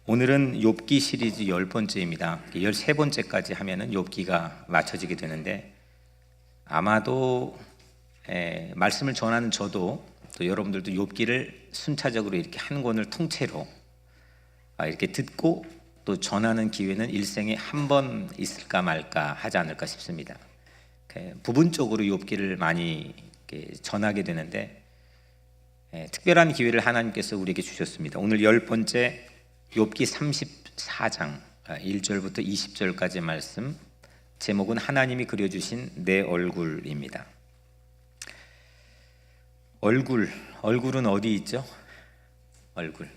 오늘은 욥기 시리즈 10번째입니다. 13번째까지 하면은 욥기가 맞춰지게 되는데 아마도 말씀을 전하는 저도 또 여러분들도 욥기를 순차적으로 이렇게 한 권을 통째로 이렇게 듣고 또 전하는 기회는 일생에 한 번 있을까 말까 하지 않을까 싶습니다. 부분적으로 욥기를 많이 전하게 되는데 특별한 기회를 하나님께서 우리에게 주셨습니다. 오늘 10번째 욥기 34장 1절부터 20절까지 말씀, 제목은 하나님이 그려주신 내 얼굴입니다. 얼굴은 어디 있죠? 얼굴.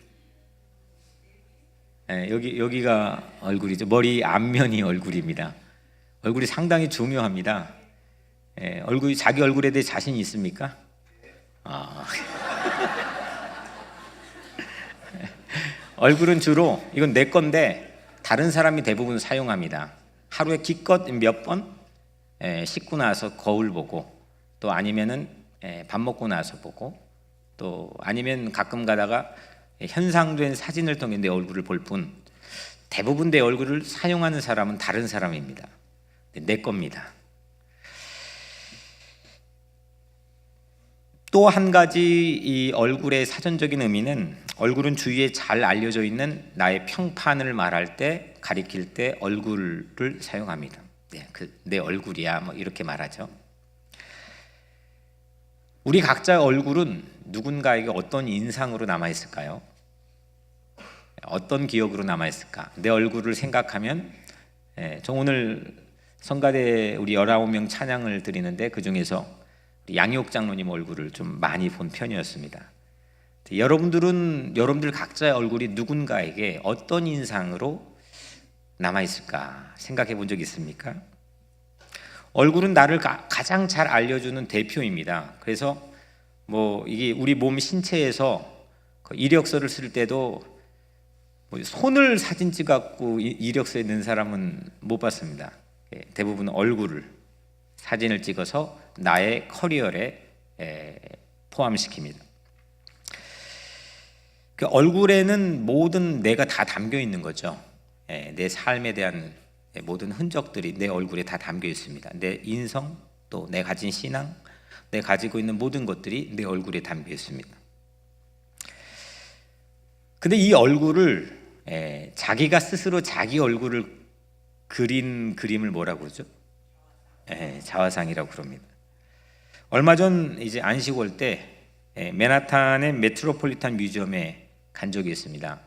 여기가 얼굴이죠. 머리 앞면이 얼굴입니다. 얼굴이 상당히 중요합니다. 자기 얼굴에 대해 자신이 있습니까? 얼굴은 주로 이건 내 건데 다른 사람이 대부분 사용합니다. 하루에 기껏 몇 번 씻고 나서 거울 보고, 또 아니면은 밥 먹고 나서 보고, 또 아니면 가끔 가다가 현상된 사진을 통해 내 얼굴을 볼 뿐, 대부분 내 얼굴을 사용하는 사람은 다른 사람입니다. 내 겁니다. 또 한 가지 이 얼굴의 사전적인 의미는, 얼굴은 주위에 잘 알려져 있는 나의 평판을 말할 때, 가리킬 때 얼굴을 사용합니다. 내 얼굴이야 뭐 이렇게 말하죠. 우리 각자의 얼굴은 누군가에게 어떤 인상으로 남아있을까요? 어떤 기억으로 남아있을까? 내 얼굴을 생각하면, 저 오늘 성가대 우리 19명 찬양을 드리는데 그 중에서 양희옥 장로님 얼굴을 좀 많이 본 편이었습니다. 여러분들 각자의 얼굴이 누군가에게 어떤 인상으로 남아있을까 생각해 본 적 있습니까? 얼굴은 나를 가장 잘 알려주는 대표입니다. 그래서 이게 우리 몸 신체에서 이력서를 쓸 때도 손을 사진 찍어갖고 이력서에 넣은 사람은 못 봤습니다. 대부분 얼굴을 사진을 찍어서 나의 커리어에 포함시킵니다. 그 얼굴에는 모든 내가 다 담겨 있는 거죠. 내 삶에 대한 모든 흔적들이 내 얼굴에 다 담겨 있습니다. 내 인성, 또 내 가진 신앙, 내 가지고 있는 모든 것들이 내 얼굴에 담겨 있습니다. 근데 이 얼굴을 자기가 스스로 자기 얼굴을 그린 그림을 뭐라고 그러죠? 자화상이라고 그럽니다. 얼마 전 이제 안식 올 때 맨하탄의 메트로폴리탄 뮤지엄에 간 적이 있습니다.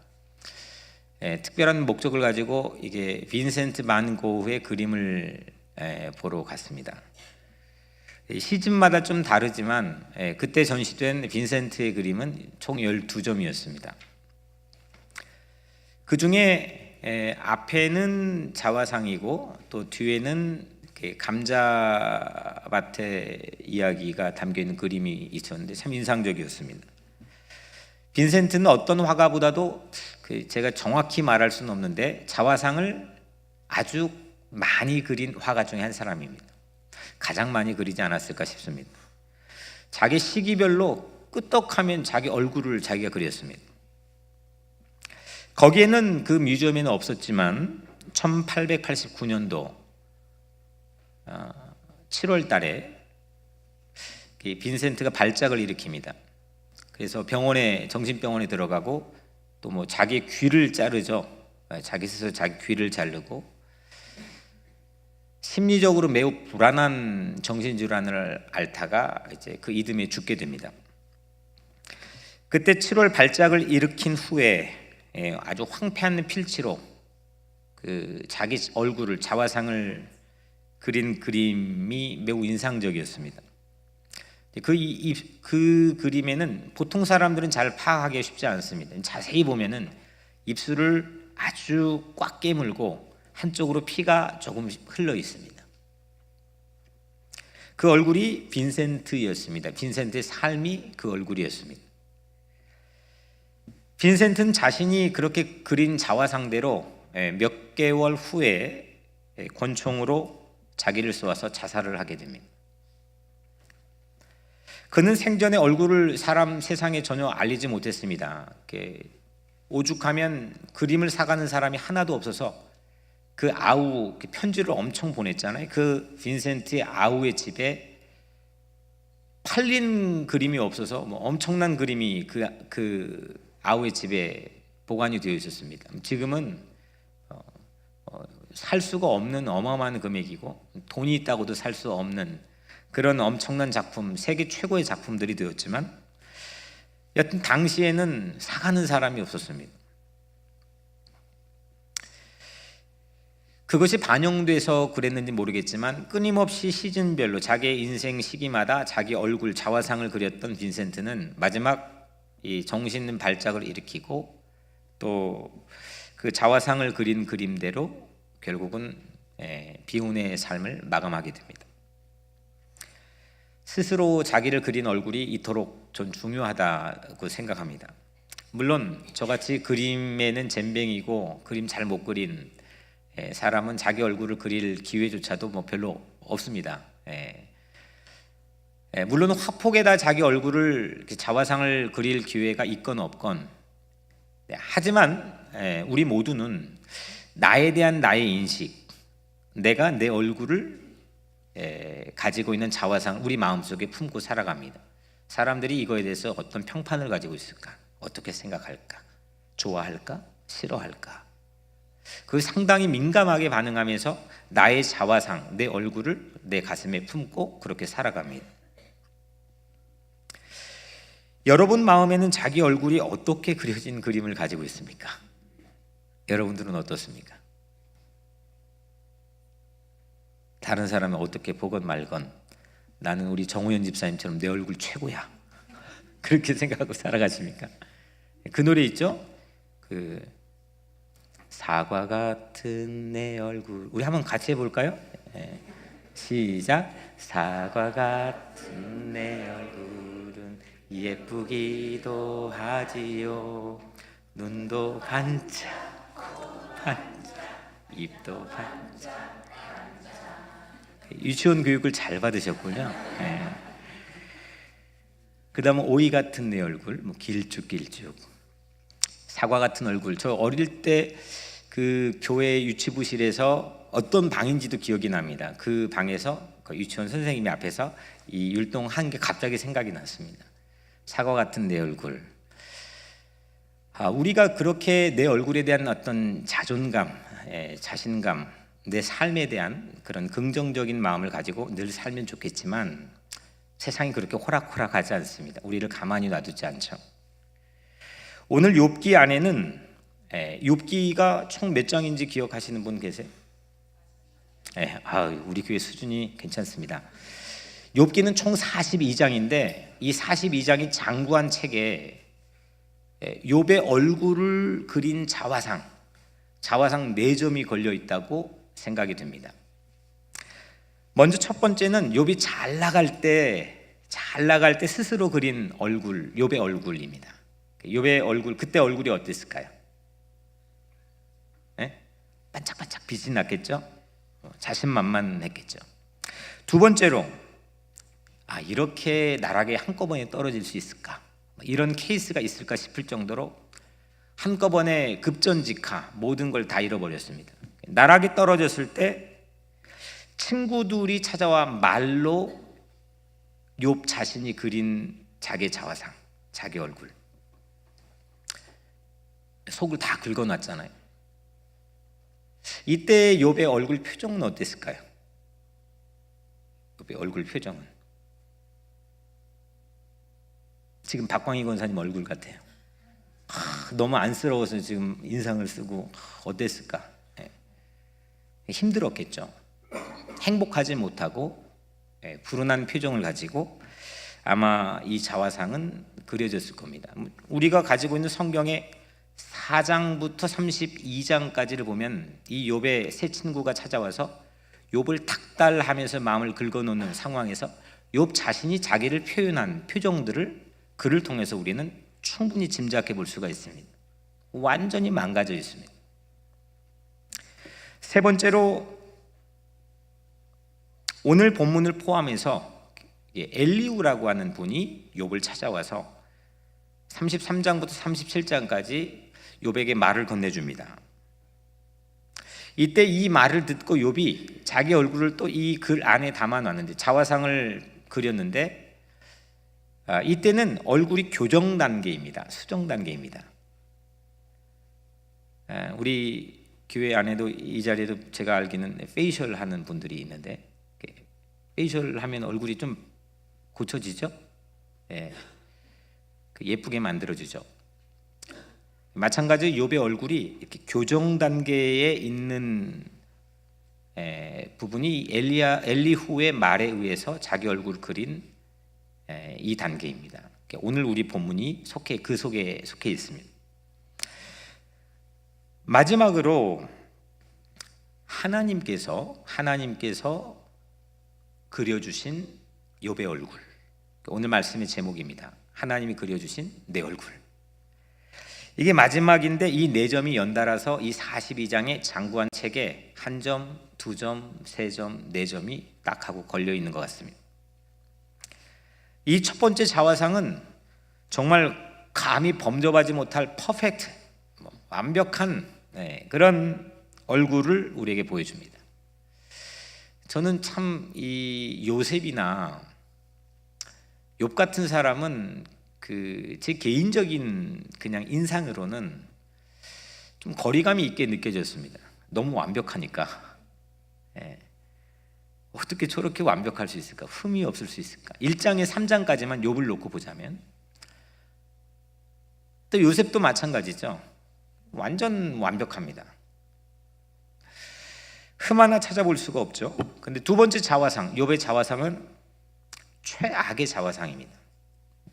특별한 목적을 가지고 이게 빈센트 반 고흐의 그림을 보러 갔습니다. 시즌마다 좀 다르지만 그때 전시된 빈센트의 그림은 총 12점이었습니다. 그 중에 앞에는 자화상이고 또 뒤에는 감자밭의 이야기가 담겨있는 그림이 있었는데 참 인상적이었습니다. 빈센트는 어떤 화가보다도 제가 정확히 말할 수는 없는데 자화상을 아주 많이 그린 화가 중에 한 사람입니다. 가장 많이 그리지 않았을까 싶습니다. 자기 시기별로 끄떡하면 자기 얼굴을 자기가 그렸습니다. 거기에는 그 뮤지엄에는 없었지만 1889년도 7월 달에 빈센트가 발작을 일으킵니다. 그래서 정신병원에 들어가고, 또 자기 귀를 자르죠. 자기 스스로 자기 귀를 자르고, 심리적으로 매우 불안한 정신질환을 앓다가 이제 그 이듬해 죽게 됩니다. 그때 7월 발작을 일으킨 후에 아주 황폐한 필치로 자기 얼굴을, 자화상을 그린 그림이 매우 인상적이었습니다. 그 그림에는 보통 사람들은 잘 파악하기 쉽지 않습니다. 자세히 보면은 입술을 아주 꽉 깨물고 한쪽으로 피가 조금 흘러 있습니다. 그 얼굴이 빈센트였습니다. 빈센트의 삶이 그 얼굴이었습니다. 빈센트는 자신이 그렇게 그린 자화상대로 몇 개월 후에 권총으로 자기를 쏘아서 자살을 하게 됩니다. 그는 생전에 얼굴을 세상에 전혀 알리지 못했습니다. 오죽하면 그림을 사가는 사람이 하나도 없어서 그 아우 편지를 엄청 보냈잖아요. 그 빈센트의 아우의 집에 팔린 그림이 없어서 뭐 엄청난 그림이 그 아우의 집에 보관이 되어 있었습니다. 지금은 살 수가 없는 어마어마한 금액이고 돈이 있다고도 살 수 없는 그런 엄청난 작품, 세계 최고의 작품들이 되었지만 여튼 당시에는 사가는 사람이 없었습니다. 그것이 반영돼서 그랬는지 모르겠지만 끊임없이 시즌별로 자기의 인생 시기마다 자기 얼굴 자화상을 그렸던 빈센트는 마지막 이 정신 발작을 일으키고 또 그 자화상을 그린 그림대로 결국은 비운의 삶을 마감하게 됩니다. 스스로 자기를 그린 얼굴이 이토록 전 중요하다고 생각합니다. 물론 저같이 그림에는 젬병이고 그림 잘 못 그린 사람은 자기 얼굴을 그릴 기회조차도 뭐 별로 없습니다. 물론 화폭에다 자기 얼굴을 자화상을 그릴 기회가 있건 없건, 하지만 우리 모두는 나에 대한 나의 인식, 내가 내 얼굴을 가지고 있는 자화상 우리 마음속에 품고 살아갑니다. 사람들이 이거에 대해서 어떤 평판을 가지고 있을까? 어떻게 생각할까? 좋아할까? 싫어할까? 그 상당히 민감하게 반응하면서 나의 자화상, 내 얼굴을 내 가슴에 품고 그렇게 살아갑니다. 여러분 마음에는 자기 얼굴이 어떻게 그려진 그림을 가지고 있습니까? 여러분들은 어떻습니까? 다른 사람은 어떻게 보건 말건 나는 우리 정우현 집사님처럼 내 얼굴 최고야 그렇게 생각하고 살아가십니까? 그 노래 있죠? 그 사과 같은 내 얼굴, 우리 한번 같이 해볼까요? 시작. 사과 같은 내 얼굴은 예쁘기도 하지요. 눈도 반짝 반짝 입도 반짝. 유치원 교육을 잘 받으셨군요. 그 다음은 오이 같은 내 얼굴, 뭐 길쭉길쭉. 사과 같은 얼굴. 저 어릴 때 그 교회 유치부실에서 어떤 방인지도 기억이 납니다. 그 방에서 그 유치원 선생님이 앞에서 이 율동한 게 갑자기 생각이 났습니다. 사과 같은 내 얼굴. 우리가 그렇게 내 얼굴에 대한 어떤 자존감, 자신감, 내 삶에 대한 그런 긍정적인 마음을 가지고 늘 살면 좋겠지만 세상이 그렇게 호락호락하지 않습니다. 우리를 가만히 놔두지 않죠. 오늘 욥기 안에는 욥기가 총 몇 장인지 기억하시는 분 계세요? 우리 교회 수준이 괜찮습니다. 욥기는 총 42장인데 이 42장이 장구한 책에 욥의 얼굴을 그린 자화상 4점이 걸려 있다고 생각이 됩니다. 먼저 첫 번째는 욥이 잘 나갈 때 스스로 그린 얼굴, 욥의 얼굴입니다. 욥의 얼굴, 그때 얼굴이 어땠을까요? 반짝반짝 빛이 났겠죠? 자신만만했겠죠. 두 번째로 이렇게 나락에 한꺼번에 떨어질 수 있을까? 이런 케이스가 있을까 싶을 정도로 한꺼번에 급전직하 모든 걸 다 잃어버렸습니다. 나락에 떨어졌을 때 친구들이 찾아와 말로 욥 자신이 그린 자기 자화상, 자기 얼굴 속을 다 긁어놨잖아요. 이때 욥의 얼굴 표정은 어땠을까요? 욥의 얼굴 표정은 지금 박광희 권사님 얼굴 같아요. 너무 안쓰러워서 지금 인상을 쓰고 어땠을까? 힘들었겠죠. 행복하지 못하고 불운한 표정을 가지고 아마 이 자화상은 그려졌을 겁니다. 우리가 가지고 있는 성경의 4장부터 32장까지를 보면 이 욥의 세 친구가 찾아와서 욥을 닥달하면서 마음을 긁어놓는 상황에서 욥 자신이 자기를 표현한 표정들을 글을 통해서 우리는 충분히 짐작해 볼 수가 있습니다. 완전히 망가져 있습니다. 세 번째로 오늘 본문을 포함해서 엘리후라고 하는 분이 욥을 찾아와서 33장부터 37장까지 욥에게 말을 건네줍니다. 이때 이 말을 듣고 욥이 자기 얼굴을 또 이 글 안에 담아놨는데, 자화상을 그렸는데, 이때는 얼굴이 교정 단계입니다. 수정 단계입니다. 우리 교회 안에도 이 자리에도 제가 알기는 페이셜 하는 분들이 있는데, 페이셜 하면 얼굴이 좀 고쳐지죠? 예쁘게 만들어주죠. 마찬가지로 욥의 얼굴이 이렇게 교정 단계에 있는 부분이 엘리후의 말에 의해서 자기 얼굴을 그린 이 단계입니다. 오늘 우리 본문이 그 속에 속해 있습니다. 마지막으로 하나님께서 그려주신 욥의 얼굴, 오늘 말씀의 제목입니다. 하나님이 그려주신 내 얼굴. 이게 마지막인데 이 네 점이 연달아서 이 42장의 장구한 책에 한 점, 두 점, 세 점, 네 점이 딱 하고 걸려 있는 것 같습니다. 이 첫 번째 자화상은 정말 감히 범접하지 못할 퍼펙트, 완벽한 그런 얼굴을 우리에게 보여줍니다. 저는 참 이 요셉이나 욥 같은 사람은 제 개인적인 그냥 인상으로는 좀 거리감이 있게 느껴졌습니다. 너무 완벽하니까. 어떻게 저렇게 완벽할 수 있을까? 흠이 없을 수 있을까? 1장에 3장까지만 욥을 놓고 보자면, 또 요셉도 마찬가지죠. 완전 완벽합니다. 흠 하나 찾아볼 수가 없죠. 근데 두 번째 자화상, 욥의 자화상은 최악의 자화상입니다.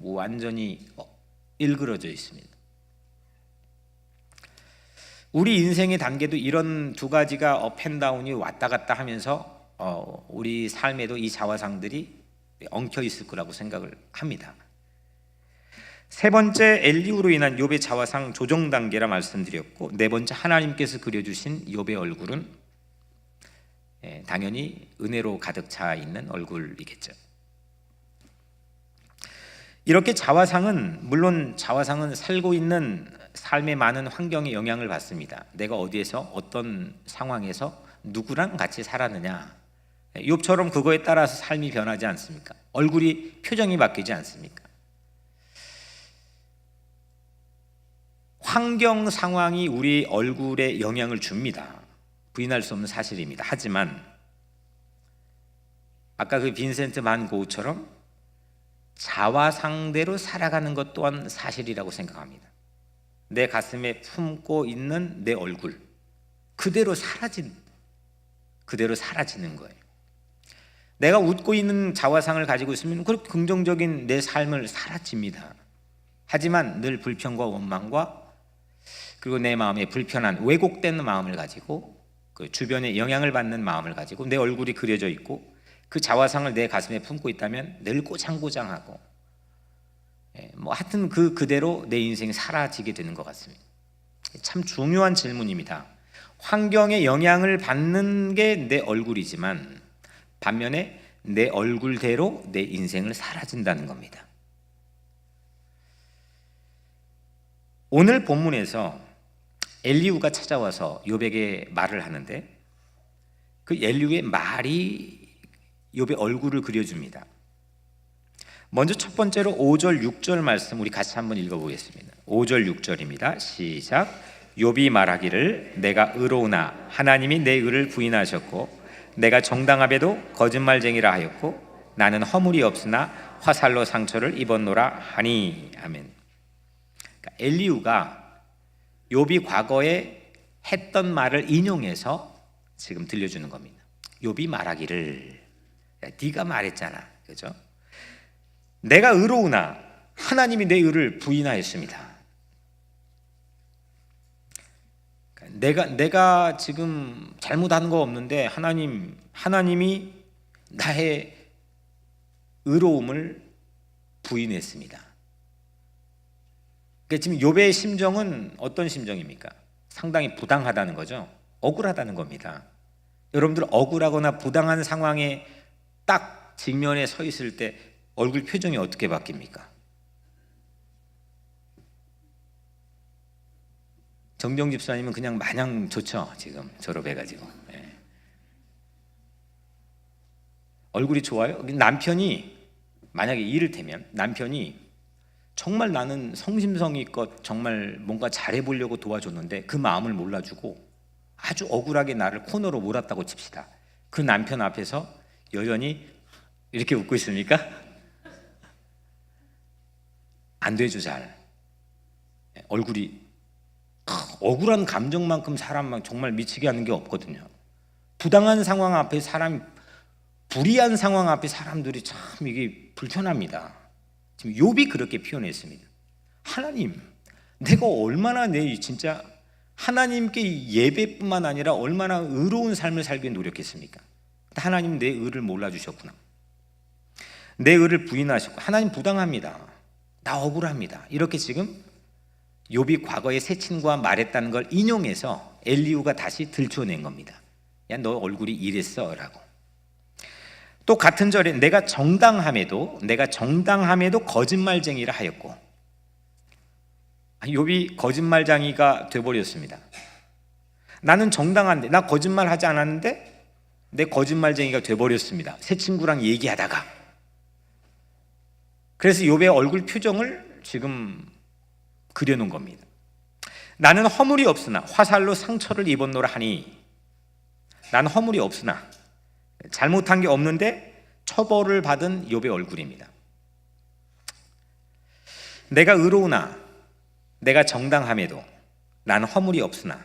완전히 일그러져 있습니다. 우리 인생의 단계도 이런 두 가지가 업앤다운이 왔다 갔다 하면서 우리 삶에도 이 자화상들이 엉켜 있을 거라고 생각을 합니다. 세 번째 엘리후로 인한 욥의 자화상 조정 단계라 말씀드렸고, 네 번째 하나님께서 그려주신 욥의 얼굴은 당연히 은혜로 가득 차 있는 얼굴이겠죠. 이렇게 물론 자화상은 살고 있는 삶의 많은 환경에 영향을 받습니다. 내가 어디에서 어떤 상황에서 누구랑 같이 살았느냐, 욥처럼 그거에 따라서 삶이 변하지 않습니까? 표정이 바뀌지 않습니까? 환경 상황이 우리 얼굴에 영향을 줍니다. 부인할 수 없는 사실입니다. 하지만 아까 그 빈센트 반 고흐처럼 자화상대로 살아가는 것 또한 사실이라고 생각합니다. 내 가슴에 품고 있는 내 얼굴 그대로 사라지는 거예요. 내가 웃고 있는 자화상을 가지고 있으면 그렇게 긍정적인 내 삶을 살아집니다. 하지만 늘 불평과 원망과 그리고 내 마음에 불편한 왜곡된 마음을 가지고, 그 주변에 영향을 받는 마음을 가지고 내 얼굴이 그려져 있고, 그 자화상을 내 가슴에 품고 있다면 늘 꼬장꼬장하고, 하여튼 그대로 내 인생이 사라지게 되는 것 같습니다. 참 중요한 질문입니다. 환경에 영향을 받는 게 내 얼굴이지만 반면에 내 얼굴대로 내 인생을 살아진다는 겁니다. 오늘 본문에서 엘리후가 찾아와서 욥에게 말을 하는데, 그 엘리후의 말이 욥의 얼굴을 그려줍니다. 먼저 첫 번째로 5절 6절 말씀 우리 같이 한번 읽어보겠습니다. 5절 6절입니다. 시작. 욥이 말하기를 내가 의로우나 하나님이 내 의를 부인하셨고 내가 정당하게도 거짓말쟁이라 하였고 나는 허물이 없으나 화살로 상처를 입었노라 하니. 아멘. 그러니까 엘리후가 욥이 과거에 했던 말을 인용해서 지금 들려주는 겁니다. 욥이 말하기를, 네가 말했잖아, 그죠? 내가 의로우나 하나님이 내 의를 부인하였습니다. 내가 지금 잘못한 거 없는데 하나님이 나의 의로움을 부인했습니다. 그러니까 지금 욥의 심정은 어떤 심정입니까? 상당히 부당하다는 거죠. 억울하다는 겁니다. 여러분들 억울하거나 부당한 상황에 딱 직면에 서 있을 때 얼굴 표정이 어떻게 바뀝니까? 정정 집사님은 그냥 마냥 좋죠. 지금 졸업해가지고. 예. 얼굴이 좋아요? 남편이 만약에 이를테면 남편이 정말 나는 성심성의껏 정말 뭔가 잘해보려고 도와줬는데 그 마음을 몰라주고 아주 억울하게 나를 코너로 몰았다고 칩시다. 그 남편 앞에서 여전히 이렇게 웃고 있습니까? 안 되죠. 잘. 얼굴이 억울한 감정만큼 사람만 정말 미치게 하는 게 없거든요. 부당한 상황 앞에 불이한 상황 앞에 사람들이 참 이게 불편합니다. 지금 욥이 그렇게 표현했습니다. 하나님, 내가 얼마나 진짜 하나님께 예배뿐만 아니라 얼마나 의로운 삶을 살기 노력했습니까? 하나님 내 의를 몰라주셨구나. 내 의를 부인하셨고 하나님 부당합니다. 나 억울합니다. 이렇게 지금 욥이 과거에 새 친구와 말했다는 걸 인용해서 엘리후가 다시 들춰낸 겁니다. 야, 너 얼굴이 이랬어 라고. 또 같은 절에 내가 정당함에도 거짓말쟁이라 하였고, 욥이 거짓말쟁이가 돼버렸습니다. 나는 정당한데, 나 거짓말하지 않았는데 내 거짓말쟁이가 돼버렸습니다. 새 친구랑 얘기하다가. 그래서 욥의 얼굴 표정을 지금 그려놓은 겁니다. 나는 허물이 없으나 화살로 상처를 입었노라 하니, 나는 허물이 없으나 잘못한 게 없는데 처벌을 받은 욥의 얼굴입니다. 내가 의로우나 내가 정당함에도 나는 허물이 없으나,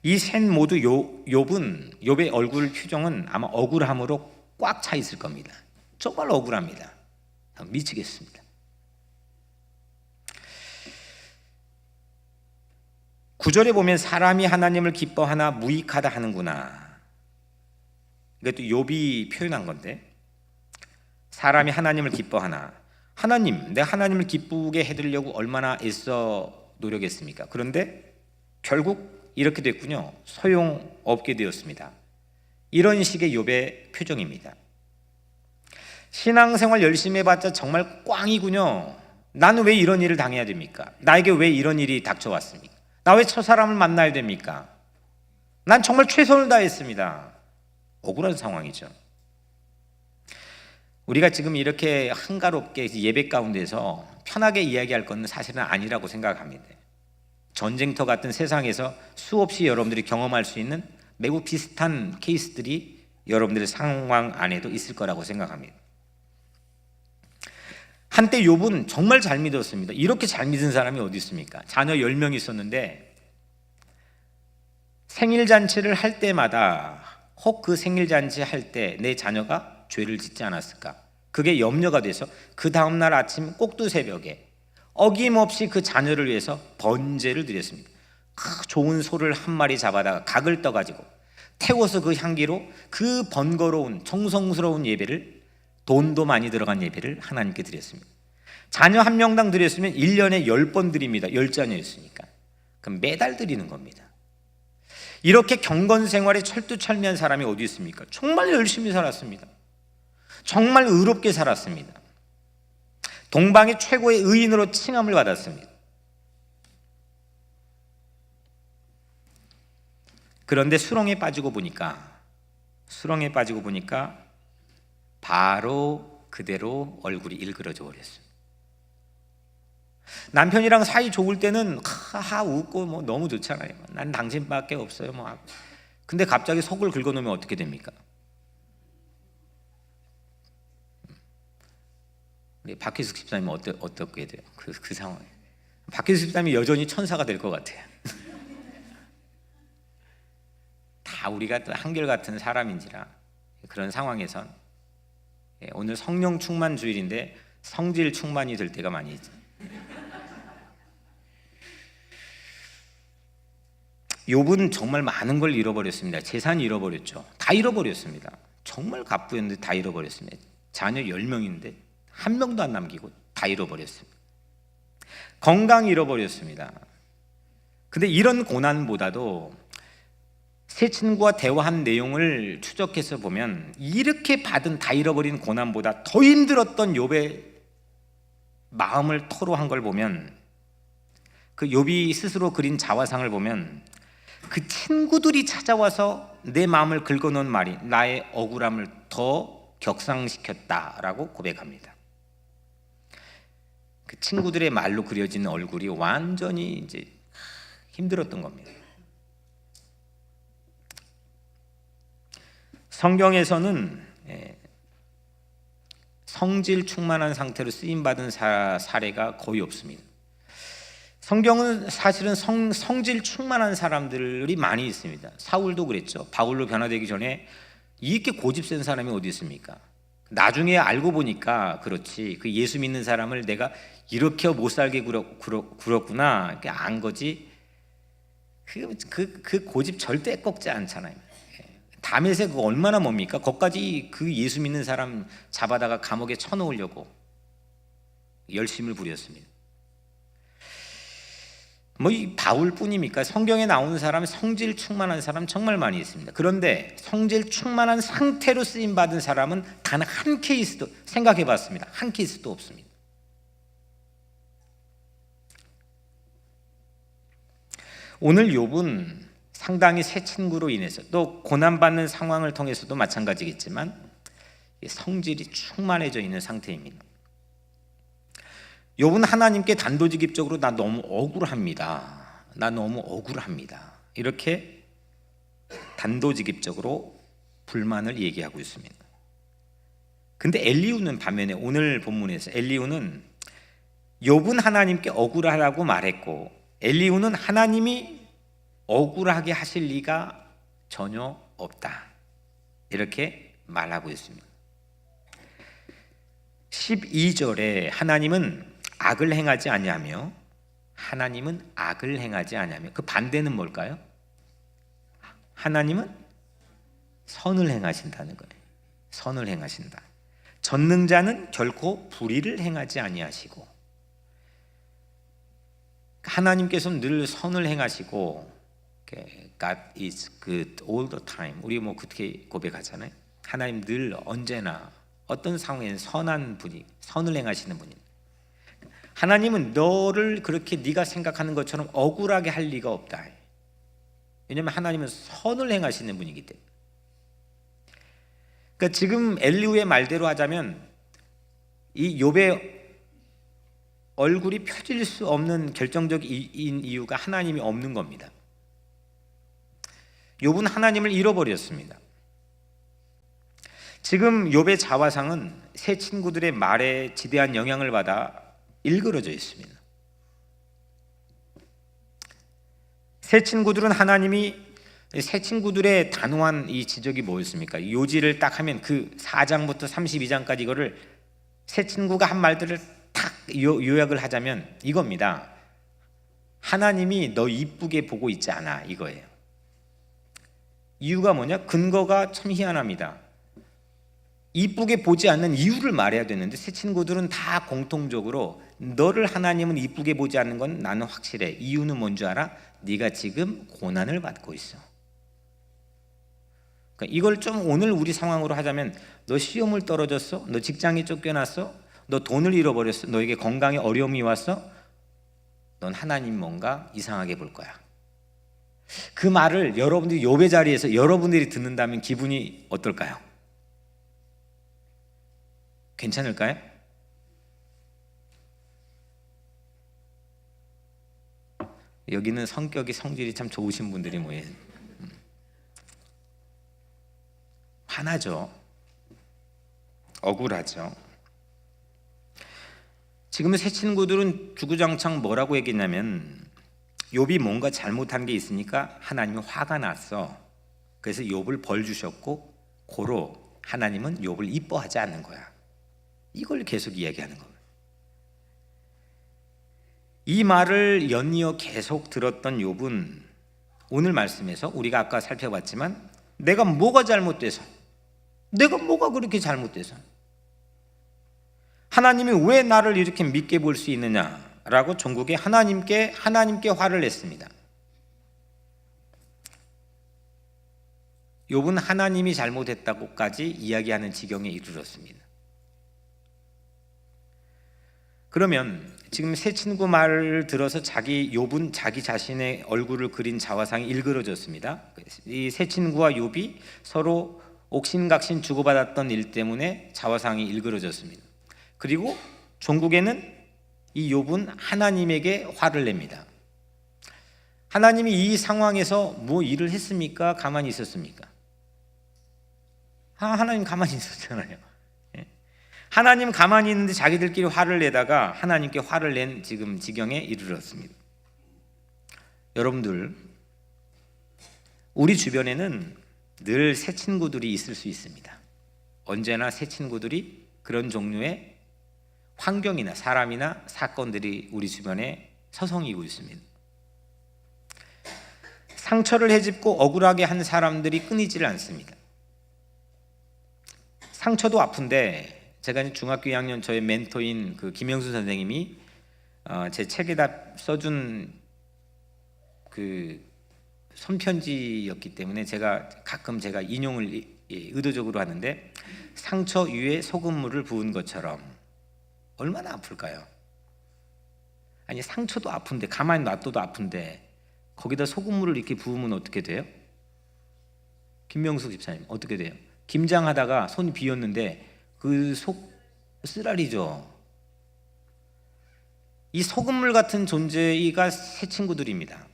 이 셋 모두 욥의 얼굴 표정은 아마 억울함으로 꽉 차 있을 겁니다. 정말 억울합니다. 미치겠습니다. 9절에 보면 사람이 하나님을 기뻐하나 무익하다 하는구나. 이것도 욥이 표현한 건데, 사람이 하나님을 기뻐하나, 하나님, 내가 하나님을 기쁘게 해드리려고 얼마나 애써 노력했습니까? 그런데 결국 이렇게 됐군요. 소용없게 되었습니다. 이런 식의 욥의 표정입니다. 신앙생활 열심히 해봤자 정말 꽝이군요. 나는 왜 이런 일을 당해야 됩니까? 나에게 왜 이런 일이 닥쳐왔습니까? 나 왜 첫사람을 만나야 됩니까? 난 정말 최선을 다했습니다. 억울한 상황이죠. 우리가 지금 이렇게 한가롭게 예배 가운데서 편하게 이야기할 건 사실은 아니라고 생각합니다. 전쟁터 같은 세상에서 수없이 여러분들이 경험할 수 있는 매우 비슷한 케이스들이 여러분들의 상황 안에도 있을 거라고 생각합니다. 한때 욥은 정말 잘 믿었습니다. 이렇게 잘 믿은 사람이 어디 있습니까? 자녀 10명 있었는데 생일잔치를 할 때마다 혹 그 생일잔치 할 때 내 자녀가 죄를 짓지 않았을까? 그게 염려가 돼서 그 다음날 아침 꼭두 새벽에 어김없이 그 자녀를 위해서 번제를 드렸습니다. 좋은 소를 한 마리 잡아다가 각을 떠가지고 태워서 그 향기로 그 번거로운 정성스러운 예배를, 돈도 많이 들어간 예배를 하나님께 드렸습니다. 자녀 한 명당 드렸으면 1년에 10번 드립니다. 10자녀였으니까. 그럼 매달 드리는 겁니다. 이렇게 경건 생활에 철두철미한 사람이 어디 있습니까? 정말 열심히 살았습니다. 정말 의롭게 살았습니다. 동방의 최고의 의인으로 칭함을 받았습니다. 그런데 수렁에 빠지고 보니까 바로 그대로 얼굴이 일그러져 버렸어요. 남편이랑 사이 좋을 때는 하하 웃고 뭐 너무 좋잖아요. 난 당신밖에 없어요. 뭐. 근데 갑자기 속을 긁어놓으면 어떻게 됩니까? 우리 박희숙 집사님은 어떻게 돼요? 그 상황에 박희숙 집사님이 여전히 천사가 될 것 같아요. 다 우리가 한결같은 사람인지라 그런 상황에선 오늘 성령 충만 주일인데 성질 충만이 될 때가 많이 있죠. 욥은 정말 많은 걸 잃어버렸습니다. 재산 잃어버렸죠. 다 잃어버렸습니다. 정말 갑부였는데 다 잃어버렸습니다. 자녀 10명인데 한 명도 안 남기고 다 잃어버렸습니다. 건강 잃어버렸습니다. 근데 이런 고난보다도 새 친구와 대화한 내용을 추적해서 보면 이렇게 받은 다 잃어버린 고난보다 더 힘들었던 욥의 마음을 토로한 걸 보면 그 욥이 스스로 그린 자화상을 보면 그 친구들이 찾아와서 내 마음을 긁어놓은 말이 나의 억울함을 더 격상시켰다라고 고백합니다. 그 친구들의 말로 그려진 얼굴이 완전히 이제 힘들었던 겁니다. 성경에서는 성질 충만한 상태로 쓰임받은 사례가 거의 없습니다. 성경은 사실은 성질 충만한 사람들이 많이 있습니다. 사울도 그랬죠. 바울로 변화되기 전에 이렇게 고집센 사람이 어디 있습니까? 나중에 알고 보니까 그렇지, 그 예수 믿는 사람을 내가 이렇게 못 살게 굴었구나 이렇게 안 거지. 그 고집 절대 꺾지 않잖아요. 다메섹 그거 얼마나 뭡니까? 거기까지 그 예수 믿는 사람 잡아다가 감옥에 쳐놓으려고 열심을 부렸습니다. 이 바울뿐입니까? 성경에 나오는 사람, 성질 충만한 사람 정말 많이 있습니다. 그런데 성질 충만한 상태로 쓰임 받은 사람은 단 한 케이스도 생각해 봤습니다. 한 케이스도 없습니다. 오늘 욥은 상당히 새 친구로 인해서 또 고난받는 상황을 통해서도 마찬가지겠지만 성질이 충만해져 있는 상태입니다. 욥은 하나님께 단도직입적으로 나 너무 억울합니다. 나 너무 억울합니다. 이렇게 단도직입적으로 불만을 얘기하고 있습니다. 근데 엘리후는 반면에 오늘 본문에서 엘리후는 욥은 하나님께 억울하라고 말했고 엘리후는 하나님이 억울하게 하실 리가 전혀 없다. 이렇게 말하고 있습니다. 12절에 하나님은 악을 행하지 아니하며 하나님은 악을 행하지 아니하며 그 반대는 뭘까요? 하나님은 선을 행하신다는 거예요. 선을 행하신다. 전능자는 결코 불의를 행하지 아니하시고 하나님께서는 늘 선을 행하시고 God is good all the time. 우리 그렇게 고백하잖아요. 하나님 늘 언제나 어떤 상황에는 선한 분이 선을 행하시는 분입니다. 하나님은 너를 그렇게 네가 생각하는 것처럼 억울하게 할 리가 없다. 왜냐하면 하나님은 선을 행하시는 분이기 때문에. 그러니까 지금 엘리후의 말대로 하자면 이 욥의 얼굴이 펴질 수 없는 결정적인 이유가 하나님이 없는 겁니다. 욥은 하나님을 잃어버렸습니다. 지금 욥의 자화상은 새 친구들의 말에 지대한 영향을 받아 일그러져 있습니다. 새 친구들은 새 친구들의 단호한 이 지적이 뭐였습니까? 요지를 딱 하면 그 4장부터 32장까지 이거를 새 친구가 한 말들을 탁 요약을 하자면 이겁니다. 하나님이 너 이쁘게 보고 있지 않아 이거예요. 이유가 뭐냐? 근거가 참 희한합니다. 이쁘게 보지 않는 이유를 말해야 되는데 새 친구들은 다 공통적으로 너를 하나님은 이쁘게 보지 않는 건 나는 확실해. 이유는 뭔지 알아? 네가 지금 고난을 받고 있어. 그러니까 이걸 좀 오늘 우리 상황으로 하자면 너 시험을 떨어졌어? 너 직장이 쫓겨났어? 너 돈을 잃어버렸어? 너에게 건강에 어려움이 왔어? 넌 하나님 뭔가 이상하게 볼 거야. 그 말을 여러분들이 욥의 자리에서 여러분들이 듣는다면 기분이 어떨까요? 괜찮을까요? 여기는 성질이 참 좋으신 분들이 모여요. 화나죠. 억울하죠. 지금 새 친구들은 주구장창 뭐라고 얘기했냐면 욥이 뭔가 잘못한 게 있으니까 하나님은 화가 났어. 그래서 욥을 벌 주셨고 고로 하나님은 욥을 이뻐하지 않는 거야. 이걸 계속 이야기하는 겁니다. 이 말을 연이어 계속 들었던 욥은 오늘 말씀에서 우리가 아까 살펴봤지만 내가 뭐가 잘못돼서 내가 뭐가 그렇게 잘못돼서 하나님이 왜 나를 이렇게 믿게 볼 수 있느냐라고 전국에 하나님께 화를 냈습니다. 욥은 하나님이 잘못했다고까지 이야기하는 지경에 이르렀습니다. 그러면 지금 새 친구 말을 들어서 욥은 자기 자신의 얼굴을 그린 자화상이 일그러졌습니다. 이 새 친구와 욥이 서로 옥신각신 주고받았던 일 때문에 자화상이 일그러졌습니다. 그리고 종국에는 이 욥은 하나님에게 화를 냅니다. 하나님이 이 상황에서 뭐 일을 했습니까? 가만히 있었습니까? 하나님 가만히 있었잖아요. 하나님 가만히 있는데 자기들끼리 화를 내다가 하나님께 화를 낸 지금 지경에 이르렀습니다. 여러분들, 우리 주변에는 늘 새 친구들이 있을 수 있습니다. 언제나 새 친구들이 그런 종류의 환경이나 사람이나 사건들이 우리 주변에 서성이고 있습니다. 상처를 헤집고 억울하게 한 사람들이 끊이지를 않습니다. 상처도 아픈데 제가 중학교 2학년 저의 멘토인 그 김영수 선생님이 제 책에다 써준 그 손편지였기 때문에 가끔 제가 인용을 의도적으로 하는데, 상처 위에 소금물을 부은 것처럼 얼마나 아플까요? 아니, 상처도 아픈데, 가만히 놔둬도 아픈데 거기다 소금물을 이렇게 부으면 어떻게 돼요? 김명숙 집사님 어떻게 돼요? 김장하다가 손이 비었는데 그 속 쓰라리죠. 이 소금물 같은 존재가 새 친구들입니다.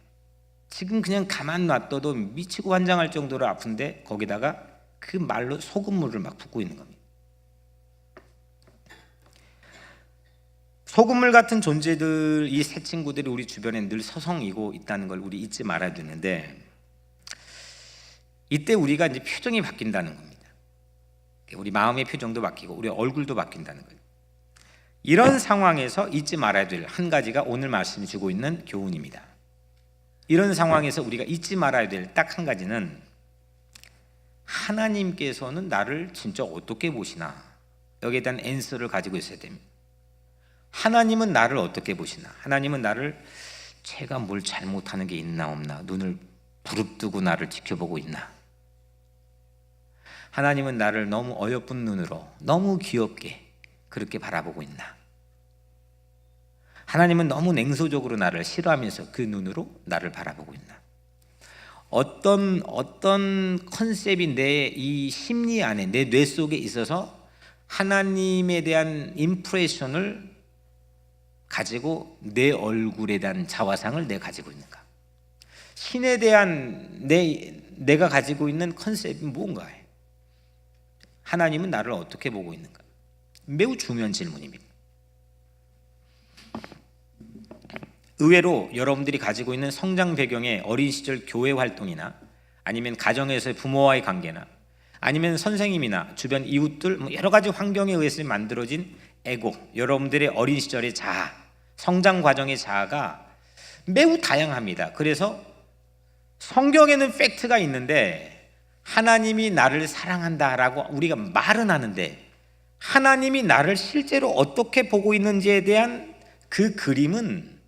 지금 그냥 가만 놔둬도 미치고 환장할 정도로 아픈데 거기다가 그 말로 소금물을 막 붓고 있는 겁니다. 소금물 같은 존재들, 이 새 친구들이 우리 주변에 늘 서성이고 있다는 걸 우리 잊지 말아야 되는데, 이때 우리가 이제 표정이 바뀐다는 겁니다. 우리 마음의 표정도 바뀌고 우리 얼굴도 바뀐다는 거예요. 이런 상황에서 잊지 말아야 될 한 가지가 오늘 말씀이 주고 있는 교훈입니다. 이런 상황에서 우리가 잊지 말아야 될 딱 한 가지는, 하나님께서는 나를 진짜 어떻게 보시나, 여기에 대한 앤서를 가지고 있어야 됩니다. 하나님은 나를 어떻게 보시나? 하나님은 나를 제가 뭘 잘못하는 게 있나 없나, 눈을 부릅뜨고 나를 지켜보고 있나? 하나님은 나를 너무 어여쁜 눈으로 너무 귀엽게 그렇게 바라보고 있나? 하나님은 너무 냉소적으로 나를 싫어하면서 그 눈으로 나를 바라보고 있나? 어떤 컨셉이 내 이 심리 안에, 내 뇌 속에 있어서 하나님에 대한 임프레션을 가지고 내 얼굴에 대한 자화상을 내가 가지고 있는가? 신에 대한 내가 가지고 있는 컨셉이 뭔가? 하나님은 나를 어떻게 보고 있는가? 매우 중요한 질문입니다. 의외로 여러분들이 가지고 있는 성장 배경의 어린 시절 교회 활동이나 아니면 가정에서의 부모와의 관계나 아니면 선생님이나 주변 이웃들, 여러 가지 환경에 의해서 만들어진 에고, 여러분들의 어린 시절의 자아, 성장 과정의 자아가 매우 다양합니다. 그래서 성경에는 팩트가 있는데 하나님이 나를 사랑한다라고 우리가 말은 하는데, 하나님이 나를 실제로 어떻게 보고 있는지에 대한 그 그림은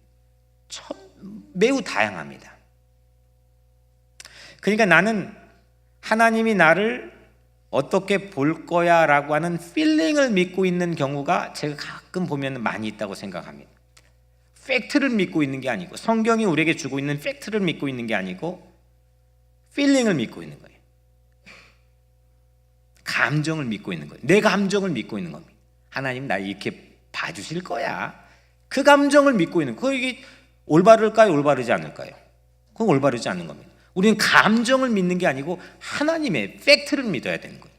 매우 다양합니다. 그러니까 나는 하나님이 나를 어떻게 볼 거야 라고 하는 필링을 믿고 있는 경우가 제가 가끔 보면 많이 있다고 생각합니다. 팩트를 믿고 있는 게 아니고, 성경이 우리에게 주고 있는 팩트를 믿고 있는 게 아니고 필링을 믿고 있는 거예요. 감정을 믿고 있는 거예요. 내 감정을 믿고 있는 겁니다. 하나님 나 이렇게 봐주실 거야, 그 감정을 믿고 있는 거예요. 이게 올바를까요? 올바르지 않을까요? 그건 올바르지 않는 겁니다. 우리는 감정을 믿는 게 아니고 하나님의 팩트를 믿어야 되는 거예요.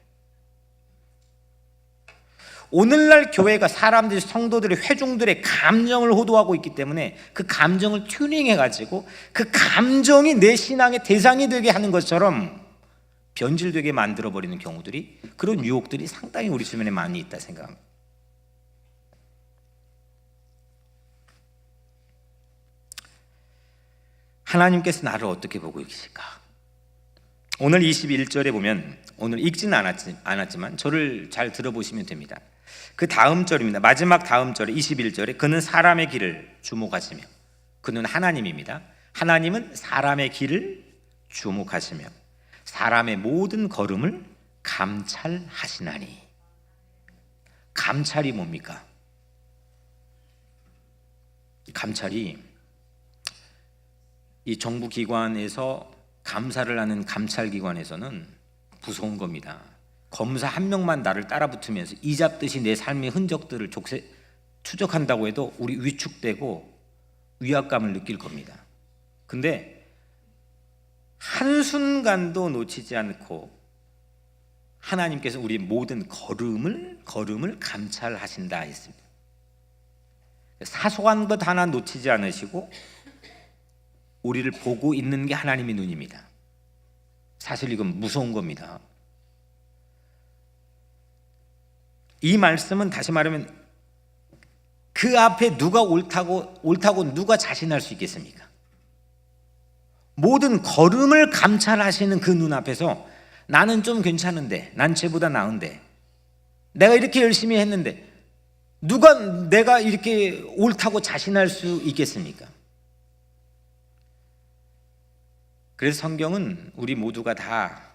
오늘날 교회가 사람들이, 성도들의, 회중들의 감정을 호도하고 있기 때문에 그 감정을 튜닝해가지고 그 감정이 내 신앙의 대상이 되게 하는 것처럼 변질되게 만들어버리는 경우들이, 그런 유혹들이 상당히 우리 주변에 많이 있다 생각합니다. 하나님께서 나를 어떻게 보고 계실까? 오늘 21절에 보면, 오늘 읽지는 않았지만 저를 잘 들어보시면 됩니다. 그 다음 절입니다. 마지막 다음 절에 21절에 그는 사람의 길을 주목하시며, 그는 하나님입니다. 하나님은 사람의 길을 주목하시며 사람의 모든 걸음을 감찰하시나니. 감찰이 뭡니까? 감찰이 이 정부 기관에서 감사를 하는 감찰기관에서는 무서운 겁니다. 검사 한 명만 나를 따라붙으면서 이잡듯이 내 삶의 흔적들을 추적한다고 해도 우리 위축되고 위압감을 느낄 겁니다. 근데 한순간도 놓치지 않고 하나님께서 우리 모든 걸음을 감찰하신다 했습니다. 사소한 것 하나 놓치지 않으시고 우리를 보고 있는 게 하나님의 눈입니다. 사실 이건 무서운 겁니다. 이 말씀은 다시 말하면 그 앞에 누가 옳다고 누가 자신할 수 있겠습니까? 모든 걸음을 감찰하시는 그 눈앞에서 나는 좀 괜찮은데, 난 쟤보다 나은데, 내가 이렇게 열심히 했는데 누가 내가 이렇게 옳다고 자신할 수 있겠습니까? 그래서 성경은 우리 모두가 다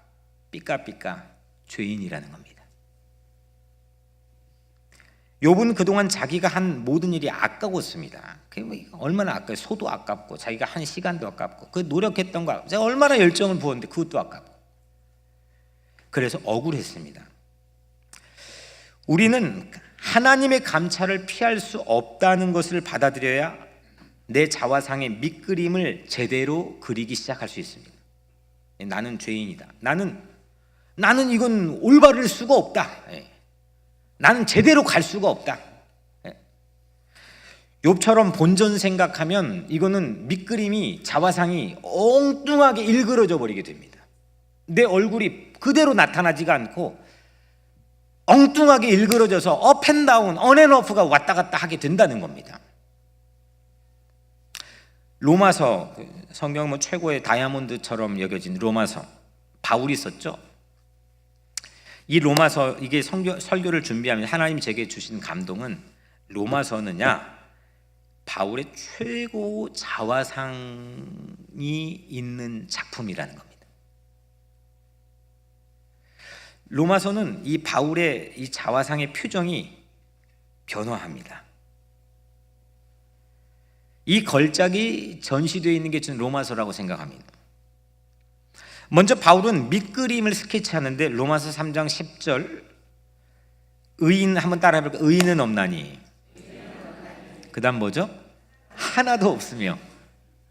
삐까삐까 죄인이라는 겁니다. 욥은 그동안 자기가 한 모든 일이 아까웠습니다. 얼마나 아까워요. 소도 아깝고 자기가 한 시간도 아깝고 그 노력했던 거 제가 얼마나 열정을 부었는데 그것도 아깝고 그래서 억울했습니다. 우리는 하나님의 감찰을 피할 수 없다는 것을 받아들여야 내 자화상의 밑그림을 제대로 그리기 시작할 수 있습니다. 나는 죄인이다. 나는 이건 올바를 수가 없다. 나는 제대로 갈 수가 없다. 욥처럼 본전 생각하면 이거는 밑그림이 자화상이 엉뚱하게 일그러져 버리게 됩니다. 내 얼굴이 그대로 나타나지가 않고 엉뚱하게 일그러져서 업앤다운, 언앤오프가 왔다 갔다 하게 된다는 겁니다. 로마서, 성경 최고의 다이아몬드처럼 여겨진 로마서, 바울이 썼죠. 이 로마서, 이게 설교를 준비하면 하나님이 제게 주신 감동은 로마서는야 바울의 최고 자화상이 있는 작품이라는 겁니다. 로마서는 이 바울의 이 자화상의 표정이 변화합니다. 이 걸작이 전시되어 있는 게 저는 로마서라고 생각합니다. 먼저 바울은 밑그림을 스케치하는데 로마서 3장 10절 의인 한번 따라 해볼까요? 의인은 없나니. 그 다음 뭐죠? 하나도 없으며.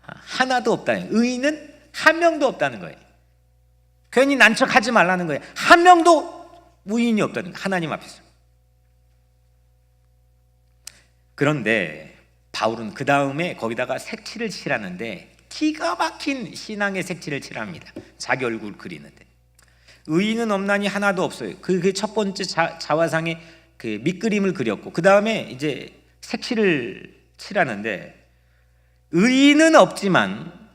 하나도 없다. 의인은 한 명도 없다는 거예요. 괜히 난척하지 말라는 거예요. 한 명도 의인이 없다는 거예요. 하나님 앞에서. 그런데 바울은 그 다음에 거기다가 색칠을 칠하는데 기가 막힌 신앙의 색칠을 칠합니다. 자기 얼굴 그리는데 의인은 없나니 하나도 없어요. 그게 첫 번째 자화상의 그 밑그림을 그렸고 그 다음에 이제 색칠을 칠하는데 의인은 없지만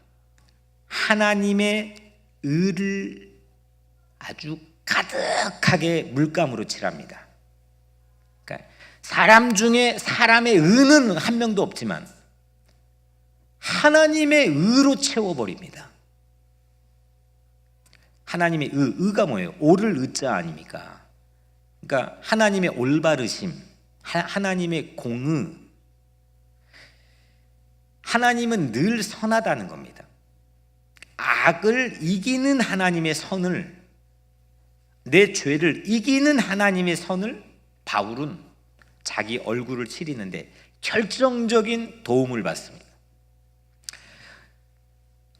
하나님의 의를 아주 가득하게 물감으로 칠합니다. 그러니까 사람 중에 사람의 의는 한 명도 없지만 하나님의 의로 채워버립니다. 하나님의 의가 뭐예요? 옳을 의자 아닙니까? 그러니까 하나님의 올바르심, 하나님의 공의, 하나님은 늘 선하다는 겁니다. 악을 이기는 하나님의 선을, 내 죄를 이기는 하나님의 선을 바울은 자기 얼굴을 칠하는데 결정적인 도움을 받습니다.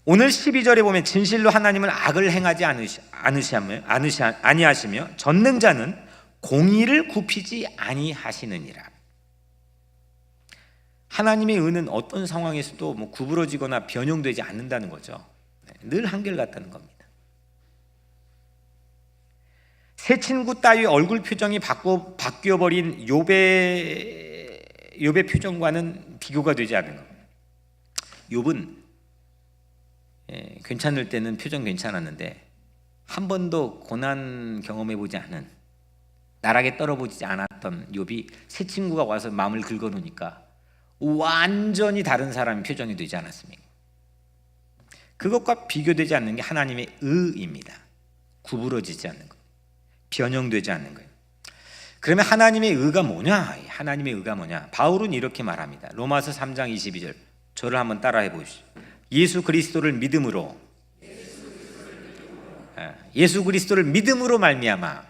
오늘 12절에 보면 진실로 하나님은 악을 행하지 아니하시며 전능자는 공의를 굽히지 아니하시느니라. 하나님의 의는 어떤 상황에서도 구부러지거나 변형되지 않는다는 거죠. 늘 한결같다는 겁니다. 새 친구 따위 얼굴 표정이 바뀌어버린 욥의 표정과는 비교가 되지 않는 겁니다. 욥은 괜찮을 때는 표정 괜찮았는데 한 번도 고난 경험해보지 않은, 나락에 떨어보지 않았던 욥이 새 친구가 와서 마음을 긁어놓으니까 완전히 다른 사람의 표정이 되지 않았습니까? 그것과 비교되지 않는 게 하나님의 의입니다. 구부러지지 않는 것, 변형되지 않는 거예요. 그러면 하나님의 의가 뭐냐? 하나님의 의가 뭐냐? 바울은 이렇게 말합니다. 로마서 3장 22절. 저를 한번 따라해 보십시오. 예수 그리스도를 믿음으로 말미암아.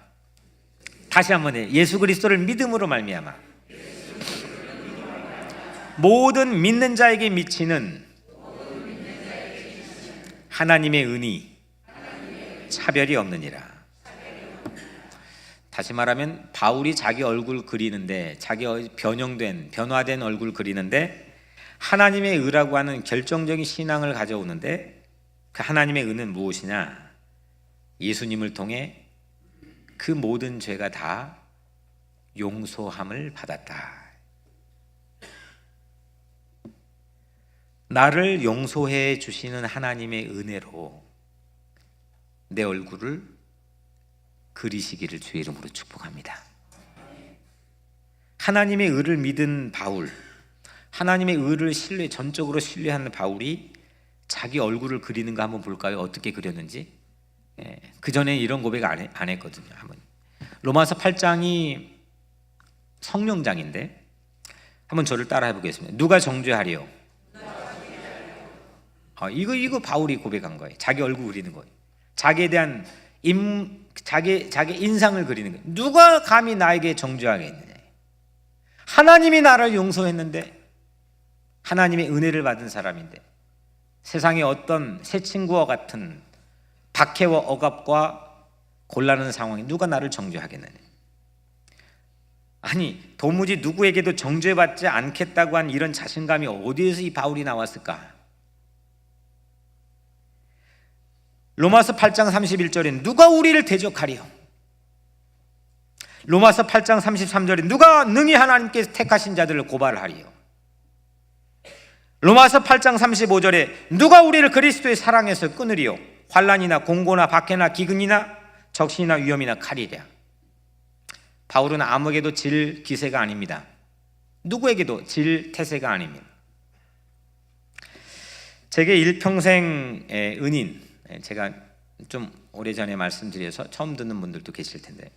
다시 한번 해. 예수 그리스도를 믿음으로 말미암아. 모든 믿는 자에게 미치는 하나님의 은이 차별이 없느니라. 다시 말하면 바울이 자기 얼굴 그리는데, 자기 변화된 얼굴 그리는데 하나님의 의라고 하는 결정적인 신앙을 가져오는데, 그 하나님의 의는 무엇이냐? 예수님을 통해 그 모든 죄가 다 용서함을 받았다. 나를 용서해 주시는 하나님의 은혜로 내 얼굴을 그리시기를 주의 이름으로 축복합니다. 하나님의 의를 믿은 바울, 하나님의 의를 전적으로 신뢰하는 바울이 자기 얼굴을 그리는 거 한번 볼까요? 어떻게 그렸는지. 그 전에 이런 고백 안 했거든요. 한번. 로마서 8장이 성령장인데 한번 저를 따라해 보겠습니다. 누가 정죄하리요? 이거 바울이 고백한 거예요. 자기 얼굴 그리는 거예요. 자기에 대한 자기 인상을 그리는 거예요. 누가 감히 나에게 정죄하겠느냐? 하나님이 나를 용서했는데, 하나님의 은혜를 받은 사람인데, 세상의 어떤 새 친구와 같은 박해와 억압과 곤란한 상황에 누가 나를 정죄하겠느냐? 아니, 도무지 누구에게도 정죄받지 않겠다고 한 이런 자신감이 어디에서 이 바울이 나왔을까? 로마서 8장 31절에 누가 우리를 대적하리요? 로마서 8장 33절에 누가 능히 하나님께서 택하신 자들을 고발하리요? 로마서 8장 35절에 누가 우리를 그리스도의 사랑에서 끊으리요? 환난이나 공고나 박해나 기근이나 적신이나 위험이나 칼이랴. 바울은 아무에게도 질 기세가 아닙니다. 누구에게도 질 태세가 아닙니다. 제게 일평생의 은인, 제가 좀 오래전에 말씀드려서 처음 듣는 분들도 계실 텐데,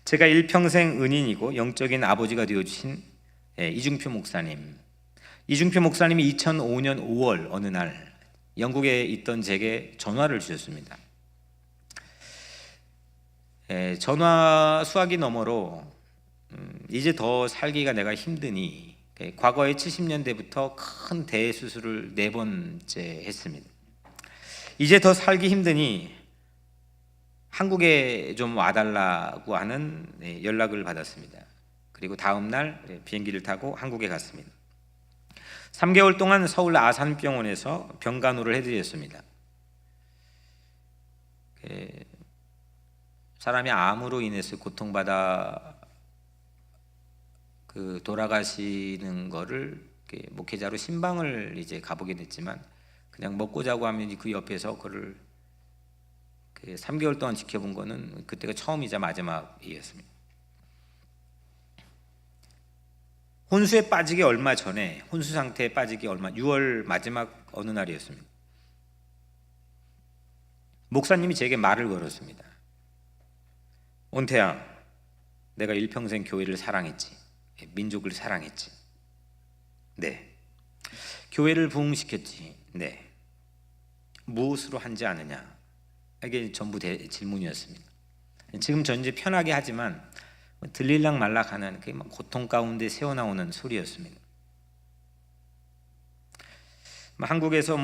제가 일평생 은인이고 영적인 아버지가 되어주신 이중표 목사님. 이중표 목사님이 2005년 5월 어느 날 영국에 있던 제게 전화를 주셨습니다. 전화 수화기 너머로 이제 더 살기가 내가 힘드니, 과거에 70년대부터 큰 대수술을 4번째 했습니다. 이제 더 살기 힘드니 한국에 좀 와달라고 하는 연락을 받았습니다. 그리고 다음 날 비행기를 타고 한국에 갔습니다. 3개월 동안 서울 아산병원에서 병간호를 해드렸습니다. 사람이 암으로 인해서 고통받아 돌아가시는 거를 목회자로 신방을 이제 가보게 됐지만, 그냥 먹고 자고 하면 그 옆에서 그를 3개월 동안 지켜본 거는 그때가 처음이자 마지막이었습니다. 혼수에 빠지기 얼마 전에, 혼수 상태에 빠지기 6월 마지막 어느 날이었습니다. 목사님이 제게 말을 걸었습니다. 온태야, 내가 일평생 교회를 사랑했지, 민족을 사랑했지. 네. 교회를 부흥시켰지. 네. 무엇으로 한지 아느냐? 이게 전부 질문이었습니다. 지금 전 이제 편하게 하지만 들릴락 말락 하는 그 고통 가운데 새어나오는 소리였습니다. 한국에서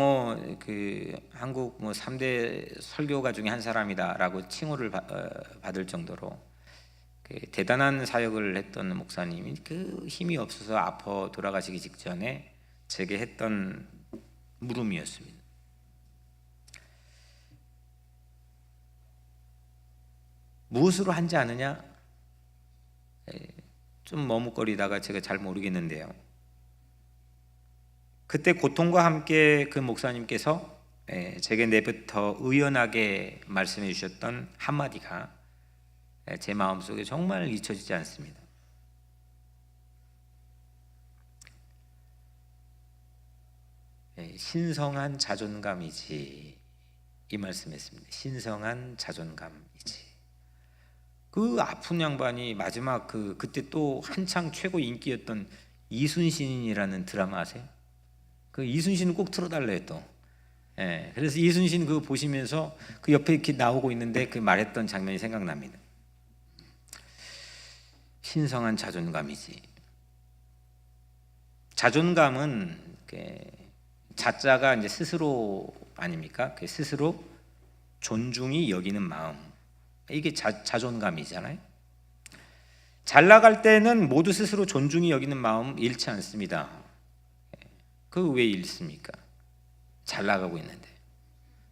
한국 3대 설교가 중에 한 사람이다라고 칭호를 받을 정도로 대단한 사역을 했던 목사님이 그 힘이 없어서 아파 돌아가시기 직전에 제게 했던 물음이었습니다. 무엇으로 한지 아느냐? 좀 머뭇거리다가 제가 잘 모르겠는데요. 그때 고통과 함께 그 목사님께서 제게 내부터 의연하게 말씀해 주셨던 한마디가 제 마음속에 정말 잊혀지지 않습니다. 신성한 자존감이지, 이 말씀했습니다. 신성한 자존감이지. 그 아픈 양반이 마지막 그때 또 한창 최고 인기였던 이순신이라는 드라마 아세요? 그 이순신은 꼭 틀어달래 또. 예, 그래서 이순신 그거 보시면서 그 옆에 이렇게 나오고 있는데 그 말했던 장면이 생각납니다. 신성한 자존감이지. 자존감은 자자가 이제 스스로 아닙니까? 그 스스로 존중이 여기는 마음. 이게 자존감이잖아요. 잘 나갈 때는 모두 스스로 존중이 여기는 마음 잃지 않습니다. 그 왜 잃습니까? 잘 나가고 있는데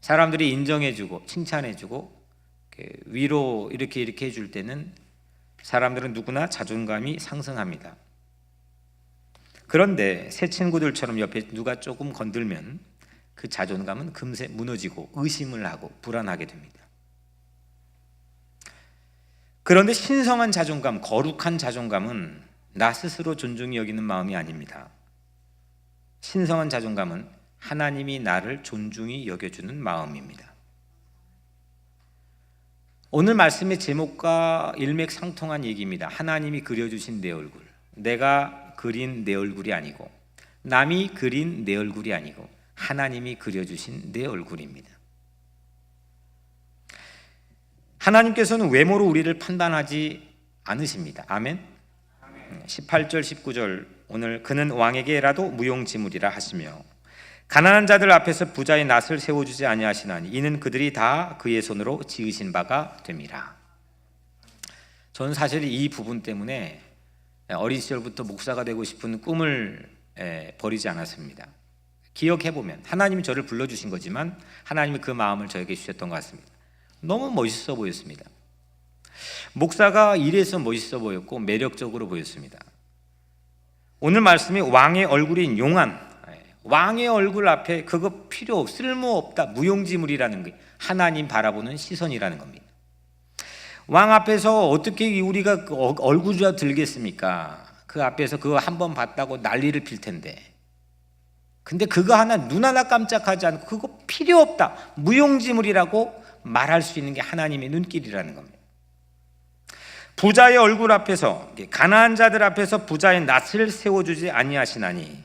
사람들이 인정해주고 칭찬해주고 위로 이렇게 해줄 때는 사람들은 누구나 자존감이 상승합니다. 그런데 새 친구들처럼 옆에 누가 조금 건들면 그 자존감은 금세 무너지고 의심을 하고 불안하게 됩니다. 그런데 신성한 자존감, 거룩한 자존감은 나 스스로 존중이 여기는 마음이 아닙니다. 신성한 자존감은 하나님이 나를 존중히 여겨주는 마음입니다. 오늘 말씀의 제목과 일맥상통한 얘기입니다. 하나님이 그려주신 내 얼굴. 내가 그린 내 얼굴이 아니고 남이 그린 내 얼굴이 아니고 하나님이 그려주신 내 얼굴입니다. 하나님께서는 외모로 우리를 판단하지 않으십니다. 아멘. 18절 19절 오늘 그는 왕에게라도 무용지물이라 하시며 가난한 자들 앞에서 부자의 낯을 세워주지 아니하시나니 이는 그들이 다 그의 손으로 지으신 바가 됨이라. 저는 사실 이 부분 때문에 어린 시절부터 목사가 되고 싶은 꿈을 버리지 않았습니다. 기억해보면 하나님이 저를 불러주신 거지만 하나님이 그 마음을 저에게 주셨던 것 같습니다. 너무 멋있어 보였습니다. 목사가 이래서 멋있어 보였고 매력적으로 보였습니다. 오늘 말씀이 왕의 얼굴인 용한, 왕의 얼굴 앞에 그거 필요 없, 쓸모없다, 무용지물이라는 게 하나님 바라보는 시선이라는 겁니다. 왕 앞에서 어떻게 우리가 얼굴이라 들겠습니까? 그 앞에서 그거 한번 봤다고 난리를 필 텐데. 근데 그거 하나 눈 하나 깜짝하지 않고 그거 필요 없다, 무용지물이라고 말할 수 있는 게 하나님의 눈길이라는 겁니다. 부자의 얼굴 앞에서, 가난한 자들 앞에서 부자의 낯을 세워주지 아니하시나니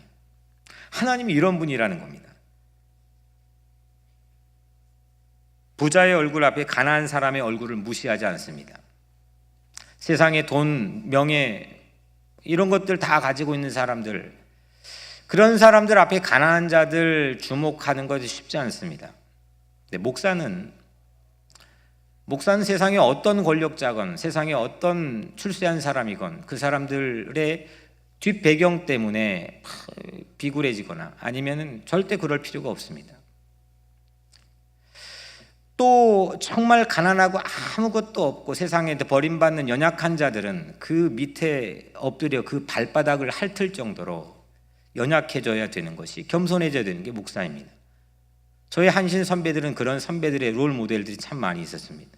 하나님이 이런 분이라는 겁니다. 부자의 얼굴 앞에 가난한 사람의 얼굴을 무시하지 않습니다. 세상에 돈, 명예 이런 것들 다 가지고 있는 사람들, 그런 사람들 앞에 가난한 자들 주목하는 것이 쉽지 않습니다. 근데 목사는 세상에 어떤 권력자건 세상에 어떤 출세한 사람이건 그 사람들의 뒷배경 때문에 비굴해지거나 아니면 절대 그럴 필요가 없습니다. 또 정말 가난하고 아무것도 없고 세상에 버림받는 연약한 자들은 그 밑에 엎드려 그 발바닥을 핥을 정도로 연약해져야 되는 것이, 겸손해져야 되는 게 목사입니다. 저희 한신 선배들은 그런 선배들의 롤 모델들이 참 많이 있었습니다.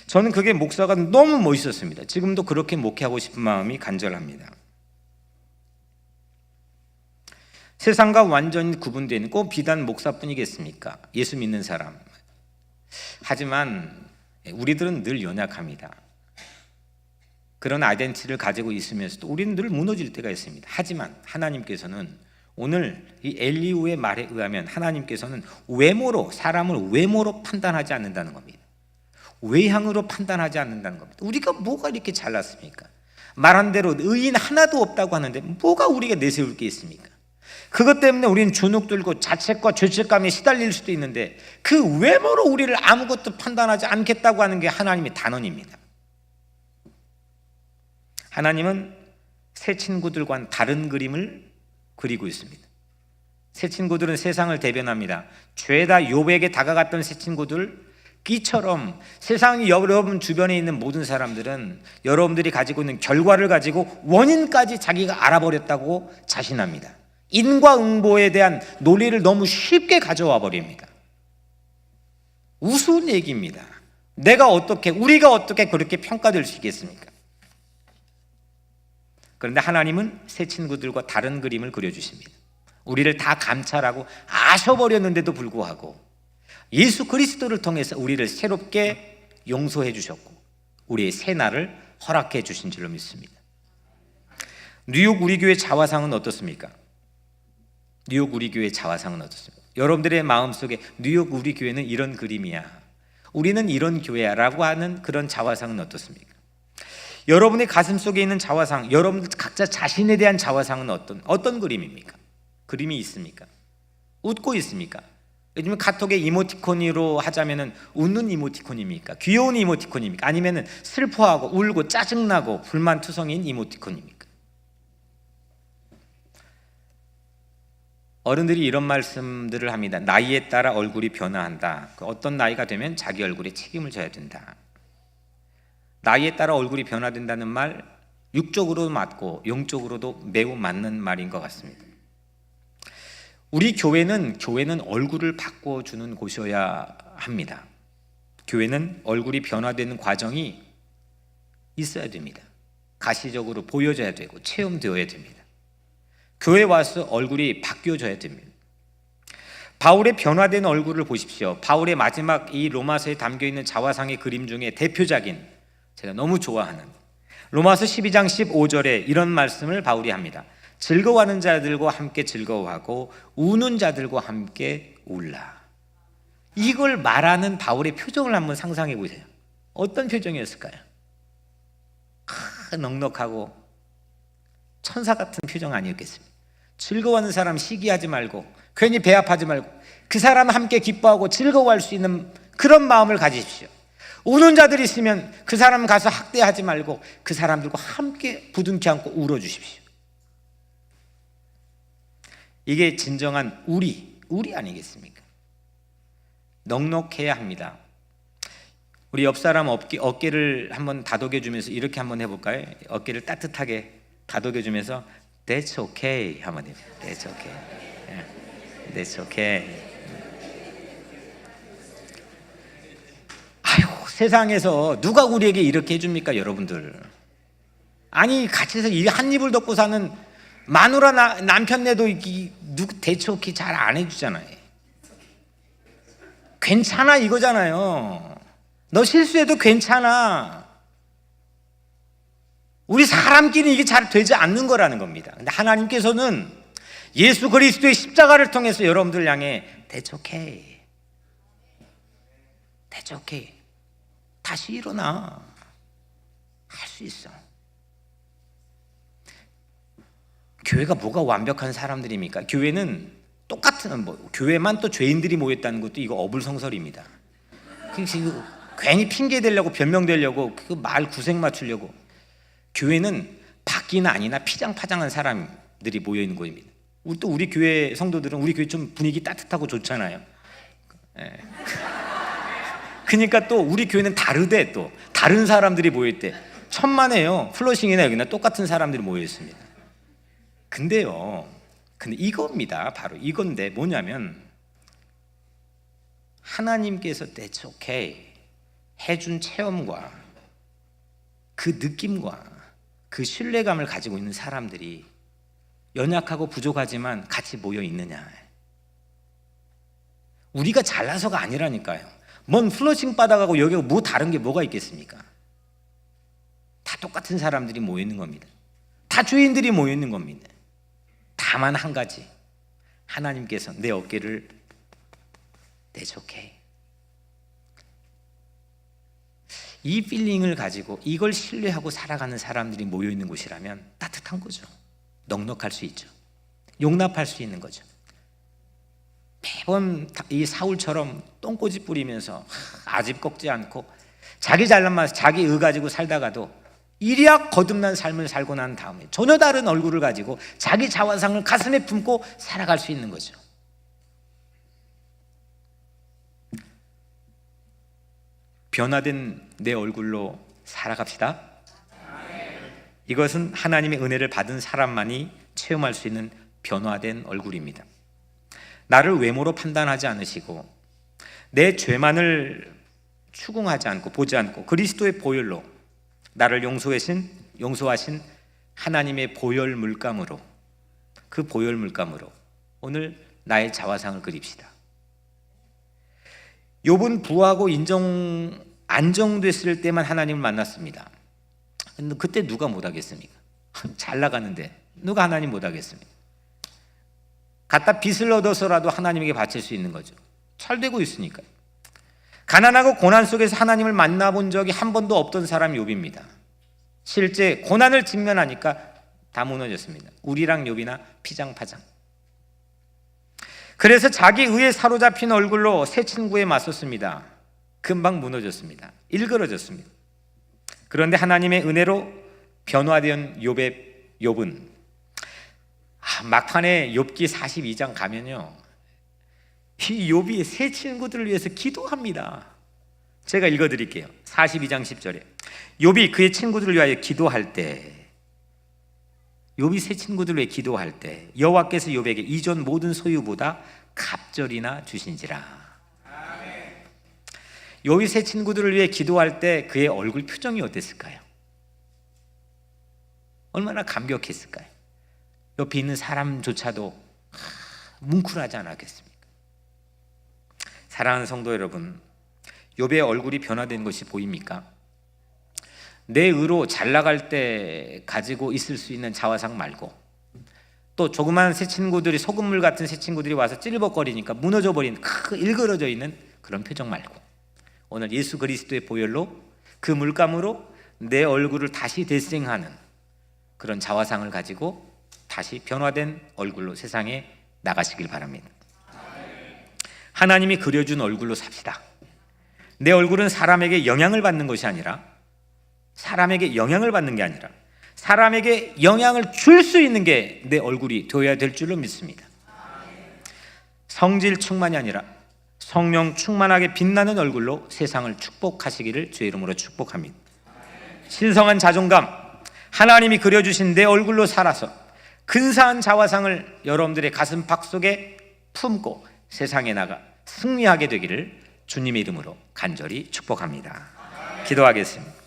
저는 그게 목사가 너무 멋있었습니다. 지금도 그렇게 목회하고 싶은 마음이 간절합니다. 세상과 완전히 구분되는 꼭 비단 목사뿐이겠습니까? 예수 믿는 사람. 하지만 우리들은 늘 연약합니다. 그런 아이덴티티를 가지고 있으면서도 우리는 늘 무너질 때가 있습니다. 하지만 하나님께서는 오늘 이 엘리후의 말에 의하면 하나님께서는 외모로, 사람을 외모로 판단하지 않는다는 겁니다. 외향으로 판단하지 않는다는 겁니다. 우리가 뭐가 이렇게 잘났습니까? 말한 대로 의인 하나도 없다고 하는데 뭐가 우리가 내세울 게 있습니까? 그것 때문에 우리는 주눅 들고 자책과 죄책감에 시달릴 수도 있는데 그 외모로 우리를 아무것도 판단하지 않겠다고 하는 게 하나님의 단언입니다. 하나님은 새 친구들과는 다른 그림을 그리고 있습니다. 새 친구들은 세상을 대변합니다. 죄다 욥에게 다가갔던 새 친구들, 끼처럼 세상이 여러분 주변에 있는 모든 사람들은 여러분들이 가지고 있는 결과를 가지고 원인까지 자기가 알아버렸다고 자신합니다. 인과응보에 대한 논리를 너무 쉽게 가져와 버립니다. 우스운 얘기입니다. 우리가 어떻게 그렇게 평가될 수 있겠습니까? 그런데 하나님은 새 친구들과 다른 그림을 그려주십니다. 우리를 다 감찰하고 아셔버렸는데도 불구하고 예수 그리스도를 통해서 우리를 새롭게 용서해 주셨고 우리의 새 날을 허락해 주신 줄로 믿습니다. 뉴욕 우리 교회 자화상은 어떻습니까? 뉴욕 우리 교회 자화상은 어떻습니까? 여러분들의 마음속에 뉴욕 우리 교회는 이런 그림이야, 우리는 이런 교회야 라고 하는 그런 자화상은 어떻습니까? 여러분의 가슴 속에 있는 자화상, 여러분 각자 자신에 대한 자화상은 어떤 그림입니까? 그림이 있습니까? 웃고 있습니까? 요즘 카톡에 이모티콘으로 하자면은 웃는 이모티콘입니까? 귀여운 이모티콘입니까? 아니면은 슬퍼하고 울고 짜증나고 불만투성이인 이모티콘입니까? 어른들이 이런 말씀들을 합니다. 나이에 따라 얼굴이 변화한다. 어떤 나이가 되면 자기 얼굴에 책임을 져야 된다. 나이에 따라 얼굴이 변화된다는 말, 육적으로도 맞고 영적으로도 매우 맞는 말인 것 같습니다. 우리 교회는 얼굴을 바꿔주는 곳이어야 합니다. 교회는 얼굴이 변화되는 과정이 있어야 됩니다. 가시적으로 보여져야 되고 체험되어야 됩니다. 교회 와서 얼굴이 바뀌어져야 됩니다. 바울의 변화된 얼굴을 보십시오. 바울의 마지막 이 로마서에 담겨있는 자화상의 그림 중에 대표작인, 제가 너무 좋아하는 로마서 12장 15절에 이런 말씀을 바울이 합니다. 즐거워하는 자들과 함께 즐거워하고 우는 자들과 함께 울라. 이걸 말하는 바울의 표정을 한번 상상해 보세요. 어떤 표정이었을까요? 넉넉하고 천사 같은 표정 아니었겠습니까? 즐거워하는 사람 시기하지 말고 괜히 배합하지 말고 그 사람 함께 기뻐하고 즐거워할 수 있는 그런 마음을 가지십시오. 우는 자들이 있으면 그 사람 가서 학대하지 말고 그 사람들과 함께 부둥켜 안고 울어주십시오. 이게 진정한 우리 아니겠습니까? 넉넉해야 합니다. 우리 옆 사람 어깨를 한번 다독여주면서 이렇게 한번 해볼까요? 어깨를 따뜻하게 다독여주면서 That's okay 한번 해볼까요? That's okay. That's okay. 아이고, 세상에서 누가 우리에게 이렇게 해줍니까, 여러분들? 아니, 같이 해서 한 입을 덮고 사는 마누라 남편네도 대처기 잘 안 해주잖아요. 괜찮아 이거잖아요. 너 실수해도 괜찮아. 우리 사람끼리 이게 잘 되지 않는 거라는 겁니다. 근데 하나님께서는 예수 그리스도의 십자가를 통해서 여러분들 향해 That's okay. That's okay. 다시 일어나. 할 수 있어. 교회가 뭐가 완벽한 사람들입니까? 교회는 똑같은 교회만 또 죄인들이 모였다는 것도 이거 어불성설입니다. 괜히 핑계 대려고 변명 대려고 그 말 구색 맞추려고. 교회는 밖이나 아니나 피장파장한 사람들이 모여 있는 곳입니다. 우리 교회 성도들은 우리 교회 좀 분위기 따뜻하고 좋잖아요. 그러니까 또 우리 교회는 다르대. 또 다른 사람들이 모여 있대. 천만에요. 플러싱이나 여기나 똑같은 사람들이 모여 있습니다. 근데 이겁니다. 바로 이건데 뭐냐면 하나님께서 That's okay 해준 체험과 그 느낌과 그 신뢰감을 가지고 있는 사람들이 연약하고 부족하지만 같이 모여 있느냐. 우리가 잘나서가 아니라니까요. 뭔 플러싱 받아가고 여기가 뭐 다른 게 뭐가 있겠습니까? 다 똑같은 사람들이 모여 있는 겁니다. 다 죄인들이 모여 있는 겁니다. 다만 한 가지, 하나님께서 내 어깨를 That's okay. 이 필링을 가지고 이걸 신뢰하고 살아가는 사람들이 모여 있는 곳이라면 따뜻한 거죠. 넉넉할 수 있죠. 용납할 수 있는 거죠. 매번 이 사울처럼 똥꼬집 부리면서 아집 꺾지 않고 자기 잘난 맛, 자기 의 가지고 살다가도 이리야 거듭난 삶을 살고 난 다음에 전혀 다른 얼굴을 가지고 자기 자화상을 가슴에 품고 살아갈 수 있는 거죠. 변화된 내 얼굴로 살아갑시다. 이것은 하나님의 은혜를 받은 사람만이 체험할 수 있는 변화된 얼굴입니다. 나를 외모로 판단하지 않으시고 내 죄만을 추궁하지 않고 보지 않고 그리스도의 보혈로 나를 용서하신 하나님의 보혈 물감으로, 그 보혈 물감으로 오늘 나의 자화상을 그립시다. 욥은 부하고 인정 안정됐을 때만 하나님을 만났습니다. 근데 그때 누가 못하겠습니까? 잘 나가는데 누가 하나님 못하겠습니까? 갖다 빚을 얻어서라도 하나님에게 바칠 수 있는 거죠. 잘 되고 있으니까요. 가난하고 고난 속에서 하나님을 만나본 적이 한 번도 없던 사람이 욥입니다. 실제 고난을 직면하니까 다 무너졌습니다. 우리랑 욥이나 피장파장. 그래서 자기 의에 사로잡힌 얼굴로 새 친구에 맞섰습니다. 금방 무너졌습니다. 일그러졌습니다. 그런데 하나님의 은혜로 변화된 욥은 막판에 욥기 42장 가면요, 이 욥이 새 친구들을 위해서 기도합니다. 제가 읽어드릴게요. 42장 10절에 욥이 그의 친구들을 위하여 기도할 때, 욥이 새 친구들을 위해 기도할 때 여호와께서 욥에게 이전 모든 소유보다 갑절이나 주신지라. 욥이 새 친구들을 위해 기도할 때 그의 얼굴 표정이 어땠을까요? 얼마나 감격했을까요? 옆에 있는 사람조차도 뭉클하지 않았겠습니까? 사랑하는 성도 여러분, 욥의 얼굴이 변화된 것이 보입니까? 내 의로 잘 나갈 때 가지고 있을 수 있는 자화상 말고, 또 조그만 새 친구들이, 소금물 같은 새 친구들이 와서 찔벅거리니까 무너져 버린, 일그러져 있는 그런 표정 말고, 오늘 예수 그리스도의 보혈로, 그 물감으로 내 얼굴을 다시 되새하는 그런 자화상을 가지고 다시 변화된 얼굴로 세상에 나가시길 바랍니다. 하나님이 그려준 얼굴로 삽시다. 내 얼굴은 사람에게 영향을 받는 것이 아니라, 사람에게 영향을 받는 게 아니라 사람에게 영향을 줄 수 있는 게 내 얼굴이 되어야 될 줄로 믿습니다. 성질 충만이 아니라 성령 충만하게 빛나는 얼굴로 세상을 축복하시기를 주의 이름으로 축복합니다. 신성한 자존감, 하나님이 그려주신 내 얼굴로 살아서 근사한 자화상을 여러분들의 가슴팍 속에 품고 세상에 나가 승리하게 되기를 주님의 이름으로 간절히 축복합니다. 기도하겠습니다.